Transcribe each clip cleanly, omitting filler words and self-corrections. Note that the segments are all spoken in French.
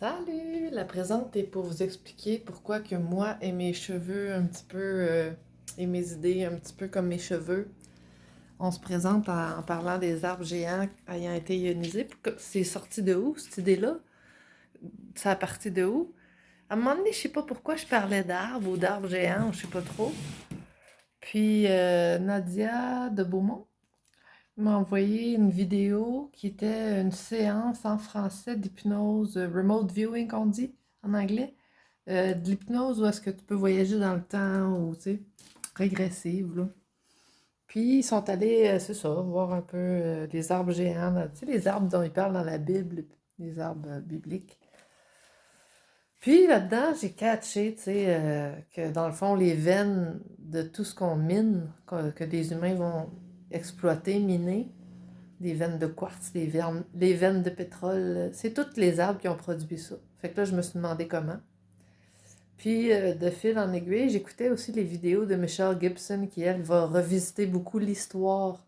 Salut! La présente est pour vous expliquer pourquoi que moi et mes cheveux un petit peu, et mes idées un petit peu comme mes cheveux, on se présente en parlant des arbres géants ayant été ionisés. C'est sorti de où, cette idée-là? Ça a parti de où? À un moment donné, je sais pas pourquoi je parlais d'arbres ou d'arbres géants, je sais pas trop. Puis Nadia de Beaumont m'a envoyé une vidéo qui était une séance en français d'hypnose, remote viewing qu'on dit en anglais. De l'hypnose où est-ce que tu peux voyager dans le temps ou, tu sais, régressive, là. Puis ils sont allés, c'est ça, voir un peu les arbres géants, tu sais, les arbres dont ils parlent dans la Bible, les arbres bibliques. Puis là-dedans, j'ai catché, tu sais, que dans le fond, les veines de tout ce qu'on mine, que les humains vont exploiter, miner, des veines de quartz, les veines de pétrole, c'est tous les arbres qui ont produit ça. Fait que là, je me suis demandé comment. Puis, de fil en aiguille, j'écoutais aussi les vidéos de Michelle Gibson qui, elle, va revisiter beaucoup l'histoire.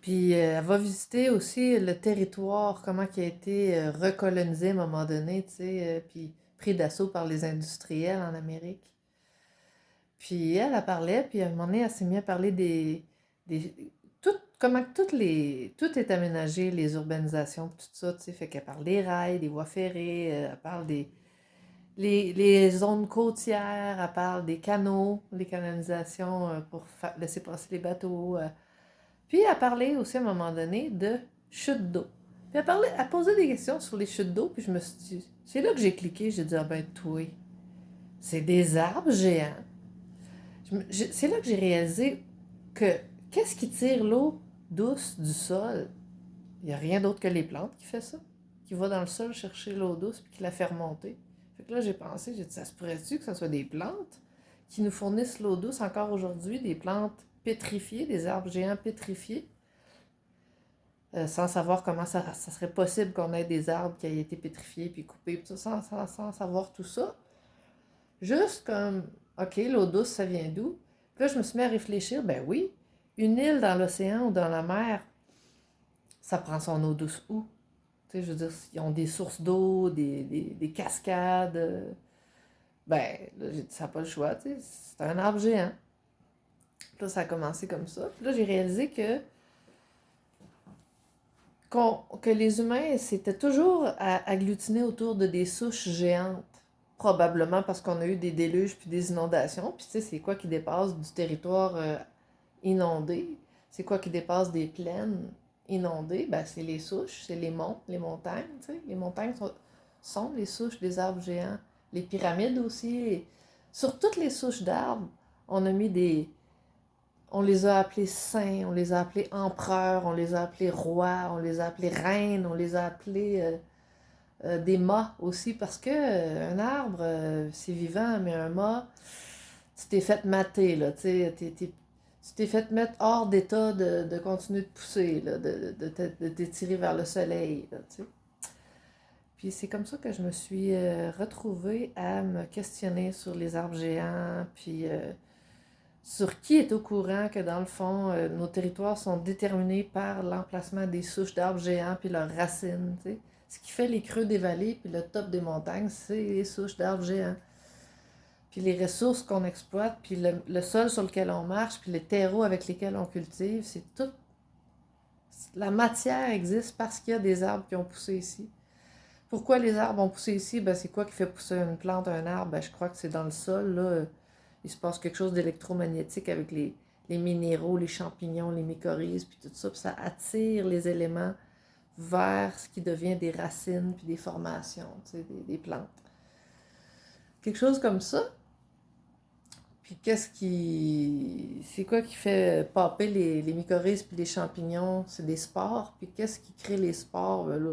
Puis, elle va visiter aussi le territoire, comment il a été recolonisé à un moment donné, tu sais, puis pris d'assaut par les industriels en Amérique. Puis, elle parlait, puis à un moment donné, elle s'est mise à parler comment que tout est aménagé, les urbanisations, tout ça, tu sais, fait qu'elle parle des rails, des voies ferrées, elle parle les zones côtières, elle parle des canaux, les canalisations pour laisser passer les bateaux. Puis elle parlait aussi à un moment donné de chutes d'eau. Puis elle posait des questions sur les chutes d'eau, puis je me suis dit, c'est là que j'ai cliqué, j'ai dit, ah ben, toi, c'est des arbres géants. C'est là que j'ai réalisé que qu'est-ce qui tire l'eau douce du sol? Il n'y a rien d'autre que les plantes qui fait ça, qui va dans le sol chercher l'eau douce puis qui la fait remonter. Fait que là, j'ai dit, ça se pourrait-tu que ce soit des plantes qui nous fournissent l'eau douce encore aujourd'hui, des plantes pétrifiées, des arbres géants pétrifiés, sans savoir comment ça serait possible qu'on ait des arbres qui aient été pétrifiés puis coupés, puis sans savoir tout ça. Juste comme, OK, l'eau douce, ça vient d'où? Puis là, je me suis mis à réfléchir, ben oui, une île dans l'océan ou dans la mer, ça prend son eau douce où? Tu sais, je veux dire, ils ont des sources d'eau, des cascades. Ben, là, j'ai dit, ça n'a pas le choix, tu sais, c'est un arbre géant. Puis là, ça a commencé comme ça. Puis là, j'ai réalisé que les humains s'étaient toujours agglutinés autour de des souches géantes. Probablement parce qu'on a eu des déluges puis des inondations. Puis tu sais, c'est quoi qui dépasse du territoire inondé? C'est quoi qui dépasse des plaines inondées? Ben, c'est les souches, c'est les monts, les montagnes, tu sais. Les montagnes sont les souches des arbres géants. Les pyramides aussi. Sur toutes les souches d'arbres, on a mis des, on les a appelés saints, on les a appelés empereurs, on les a appelés rois, on les a appelés reines, on les a appelés des mâts aussi, parce que un arbre, c'est vivant, mais un mât, tu t'es fait mater, là, tu sais, tu t'es fait mettre hors d'état de continuer de pousser, là, de t'étirer vers le soleil, là, tu sais. Puis c'est comme ça que je me suis retrouvée à me questionner sur les arbres géants, puis sur qui est au courant que dans le fond, nos territoires sont déterminés par l'emplacement des souches d'arbres géants puis leurs racines, tu sais. Ce qui fait les creux des vallées puis le top des montagnes, c'est les souches d'arbres géants. Puis les ressources qu'on exploite, puis le sol sur lequel on marche, puis les terreaux avec lesquels on cultive, c'est tout. La matière existe parce qu'il y a des arbres qui ont poussé ici. Pourquoi les arbres ont poussé ici? Ben, c'est quoi qui fait pousser une plante, un arbre? Ben, je crois que c'est dans le sol, là. Il se passe quelque chose d'électromagnétique avec les minéraux, les champignons, les mycorhizes, puis tout ça. Puis ça attire les éléments vers ce qui devient des racines, puis des formations, tu sais, des plantes. Quelque chose comme ça. Puis c'est quoi qui fait popper les mycorhizes puis les champignons? C'est des spores. Puis qu'est-ce qui crée les spores? Ben là,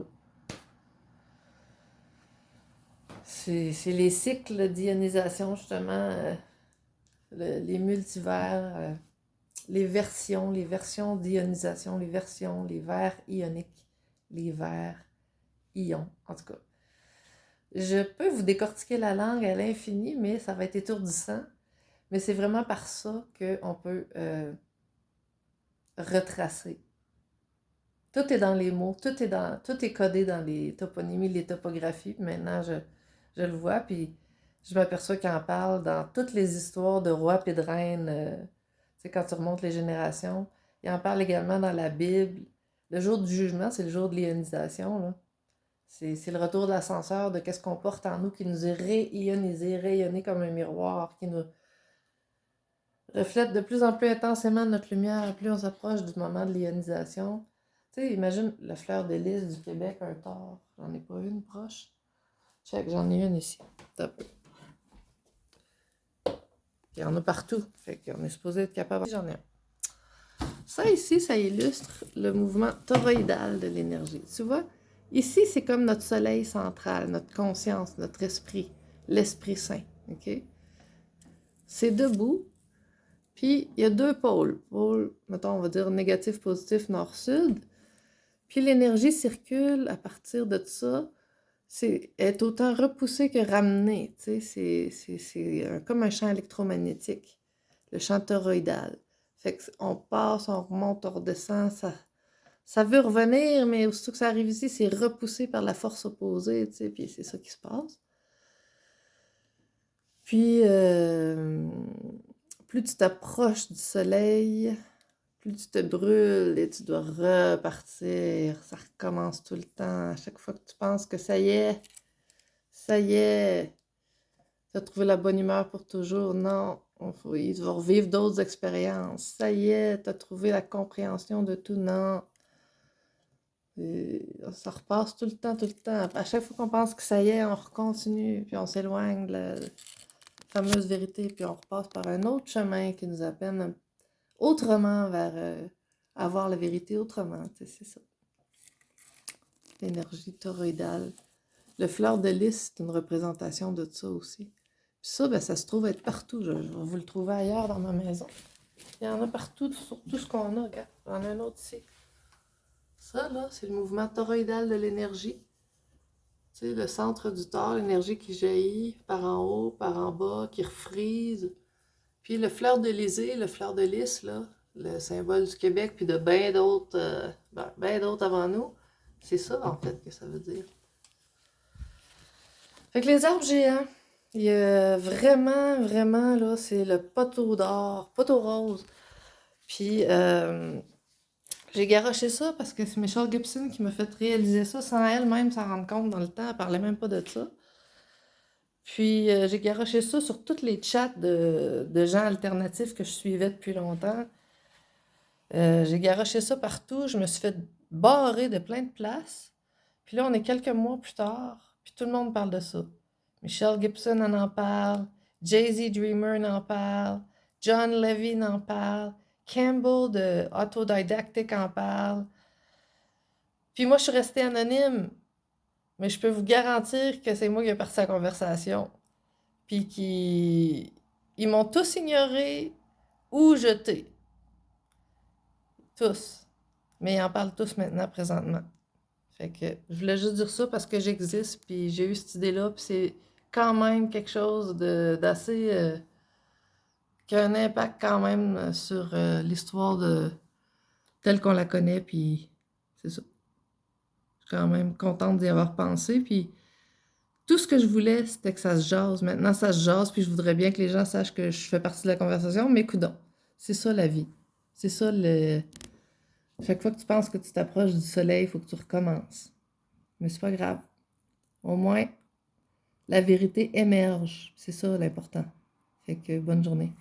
c'est les cycles d'ionisation, justement, les multivers, les versions d'ionisation, les vers ioniques, les vers ions, en tout cas. Je peux vous décortiquer la langue à l'infini, mais ça va être étourdissant. Mais c'est vraiment par ça qu'on peut retracer Tout est dans les mots, tout est codé dans les toponymies, les topographies. Puis maintenant, je le vois, puis je m'aperçois qu'il en parle dans toutes les histoires de rois et de reines. Tu sais, quand tu remontes les générations, il en parle également dans la Bible. Le jour du jugement, c'est le jour de l'ionisation, là. C'est le retour de l'ascenseur, de qu'est-ce qu'on porte en nous qui nous est réionisé, rayonné comme un miroir, qui nous reflète de plus en plus intensément notre lumière, plus on s'approche du moment de l'ionisation. Tu sais, imagine la fleur de lys du Québec, un tort. J'en ai pas une proche. Check, j'en ai une ici. Top. Il y en a partout. Fait qu'on est supposé être capable. J'en ai un. Ça ici, ça illustre le mouvement toroïdal de l'énergie. Tu vois, ici, c'est comme notre soleil central, notre conscience, notre esprit, l'Esprit Saint. OK? C'est debout. Puis, il y a deux pôles. Pôle, mettons, on va dire négatif, positif, nord-sud. Puis, l'énergie circule à partir de ça. Est autant repoussée que ramenée. Tu sais, c'est comme un champ électromagnétique, le champ toroïdal. Fait qu'on passe, on remonte, on redescend, ça veut revenir, mais aussitôt que ça arrive ici, c'est repoussé par la force opposée, tu sais, puis c'est ça qui se passe. Puis, plus tu t'approches du soleil, plus tu te brûles et tu dois repartir. Ça recommence tout le temps. À chaque fois que tu penses que ça y est, tu as trouvé la bonne humeur pour toujours. Non, il va revivre d'autres expériences. Ça y est, tu as trouvé la compréhension de tout. Non. Et ça repasse tout le temps, tout le temps. À chaque fois qu'on pense que ça y est, on recontinue, puis on s'éloigne de la fameuse vérité, puis on repasse par un autre chemin qui nous appelle autrement vers avoir la vérité autrement. C'est ça. L'énergie toroïdale. Le fleur de lys, c'est une représentation de ça aussi. Puis ça, ben, ça se trouve être partout. Je vais vous le trouver ailleurs dans ma maison. Il y en a partout sur tout ce qu'on a. Regarde, j'en ai un autre ici. Ça, là, c'est le mouvement toroïdal de l'énergie. Tu sais, le centre du tore, l'énergie qui jaillit par en haut, par en bas, qui refrise. Puis le fleur de lysée, le fleur de lys, là, le symbole du Québec, puis de bien d'autres avant nous, c'est ça, en fait, que ça veut dire. Fait que les arbres géants, il y a vraiment, vraiment, là, c'est le poteau d'or, poteau rose. Puis, j'ai garoché ça parce que c'est Michelle Gibson qui m'a fait réaliser ça sans elle-même s'en rendre compte dans le temps. Elle parlait même pas de ça. Puis, j'ai garoché ça sur tous les chats de gens alternatifs que je suivais depuis longtemps. J'ai garoché ça partout. Je me suis fait barrer de plein de places. Puis là, on est quelques mois plus tard, puis tout le monde parle de ça. Michelle Gibson en parle, Jay-Z Dreamer en parle, John Levy en parle, Campbell de Autodidactic en parle. Puis moi, je suis restée anonyme, mais je peux vous garantir que c'est moi qui ai parti la conversation. Puis ils m'ont tous ignoré ou jeté. Tous. Mais ils en parlent tous maintenant, présentement. Fait que je voulais juste dire ça parce que j'existe, puis j'ai eu cette idée-là, puis c'est quand même quelque chose d'assez... qui a un impact quand même sur l'histoire telle qu'on la connaît, puis c'est ça. Je suis quand même contente d'y avoir pensé, puis tout ce que je voulais, c'était que ça se jase. Maintenant, ça se jase, puis je voudrais bien que les gens sachent que je fais partie de la conversation, mais coudonc, c'est ça la vie. C'est ça le... Chaque fois que tu penses que tu t'approches du soleil, il faut que tu recommences. Mais c'est pas grave. Au moins, la vérité émerge. C'est ça l'important. Fait que bonne journée.